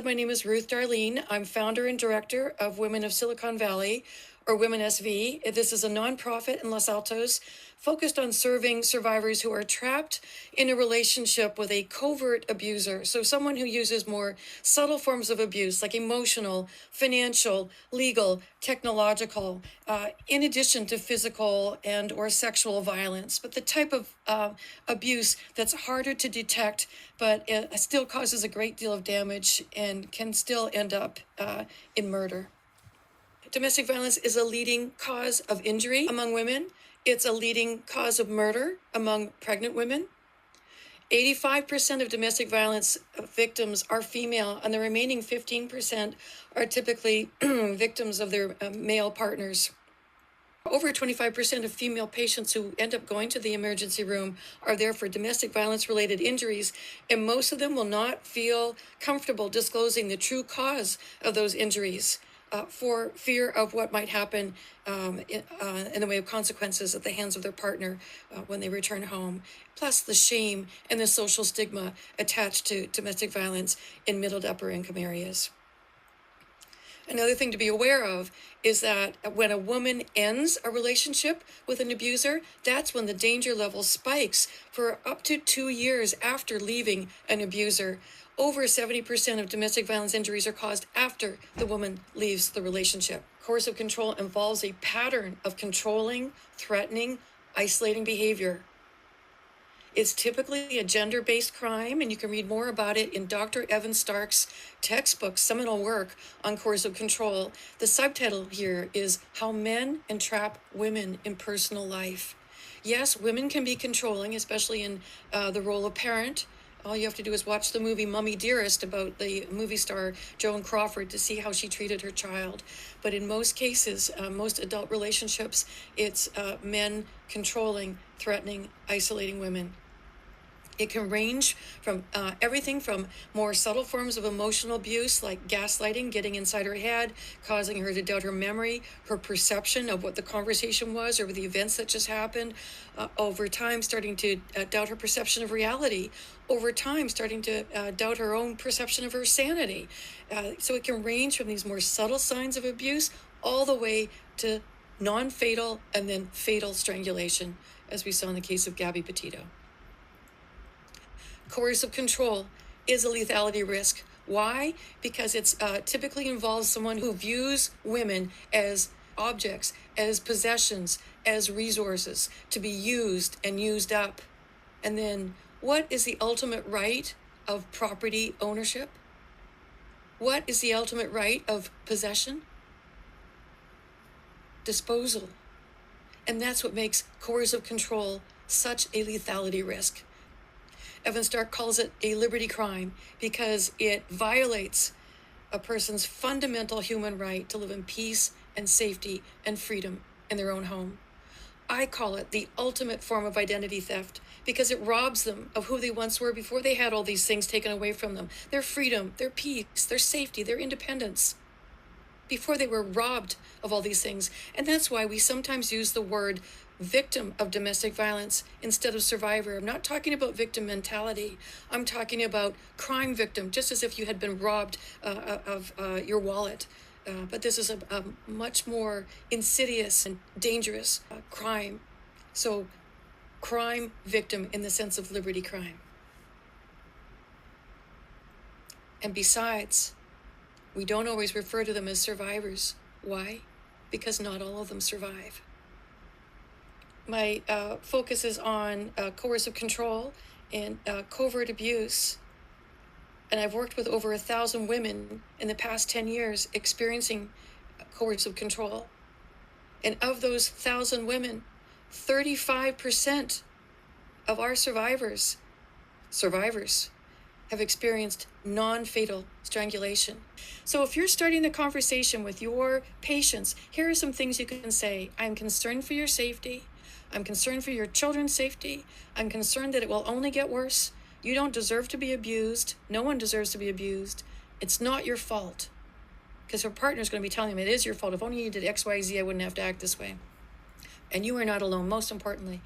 My name is Ruth Darlene. I'm founder and director of Women of Silicon Valley, or WomenSV. This is a nonprofit in Los Altos focused on serving survivors who are trapped in a relationship with a covert abuser. So someone who uses more subtle forms of abuse, like emotional, financial, legal, technological, in addition to physical and or sexual violence. But the type of abuse that's harder to detect, but it still causes a great deal of damage and can still end up in murder. Domestic violence is a leading cause of injury among women. It's a leading cause of murder among pregnant women. 85% of domestic violence victims are female, and the remaining 15% are typically victims of their male partners. Over 25% of female patients who end up going to the emergency room are there for domestic violence-related injuries, and most of them will not feel comfortable disclosing the true cause of those injuries for fear of what might happen in the way of consequences at the hands of their partner when they return home, plus the shame and the social stigma attached to domestic violence in middle to upper income areas. Another thing to be aware of is that when a woman ends a relationship with an abuser, that's when the danger level spikes for up to 2 years after leaving an abuser. Over 70% of domestic violence injuries are caused after the woman leaves the relationship. Coercive control involves a pattern of controlling, threatening, isolating behavior. It's typically a gender-based crime, and you can read more about it in Dr. Evan Stark's textbook, seminal work on coercive control. The subtitle here is How Men Entrap Women in Personal Life. Yes, women can be controlling, especially in the role of parent. All you have to do is watch the movie Mummy Dearest about the movie star Joan Crawford to see how she treated her child. But in most cases, most adult relationships, it's men controlling, threatening, isolating women. It can range from everything from more subtle forms of emotional abuse, like gaslighting, getting inside her head, causing her to doubt her memory, her perception of what the conversation was or the events that just happened, over time starting to doubt her perception of reality, over time starting to doubt her own perception of her sanity. So it can range from these more subtle signs of abuse all the way to non-fatal and then fatal strangulation, as we saw in the case of Gabby Petito. Coercive control is a lethality risk. Why? Because it's typically involves someone who views women as objects, as possessions, as resources to be used and used up. And then what is the ultimate right of property ownership? What is the ultimate right of possession? Disposal. And that's what makes coercive control such a lethality risk. Evan Stark calls it a liberty crime because it violates a person's fundamental human right to live in peace and safety and freedom in their own home. I call it the ultimate form of identity theft because it robs them of who they once were before they had all these things taken away from them. Their freedom, their peace, their safety, their independence. Before they were robbed of all these things. And that's why we sometimes use the word victim of domestic violence instead of survivor. I'm not talking about victim mentality. I'm talking about crime victim, just as if you had been robbed of your wallet. But this is a much more insidious and dangerous crime. So crime victim in the sense of liberty crime. And besides, we don't always refer to them as survivors. Why? Because not all of them survive. My focus is on coercive control and covert abuse. And I've worked with over 1,000 women in the past 10 years experiencing coercive control. And of those 1,000 women, 35% of our survivors have experienced non-fatal strangulation. So if you're starting the conversation with your patients, here are some things you can say. I'm concerned for your safety. I'm concerned for your children's safety. I'm concerned that it will only get worse. You don't deserve to be abused. No one deserves to be abused. It's not your fault. Because her partner's going to be telling them it is your fault. If only you did X, Y, Z, I wouldn't have to act this way. And you are not alone, most importantly.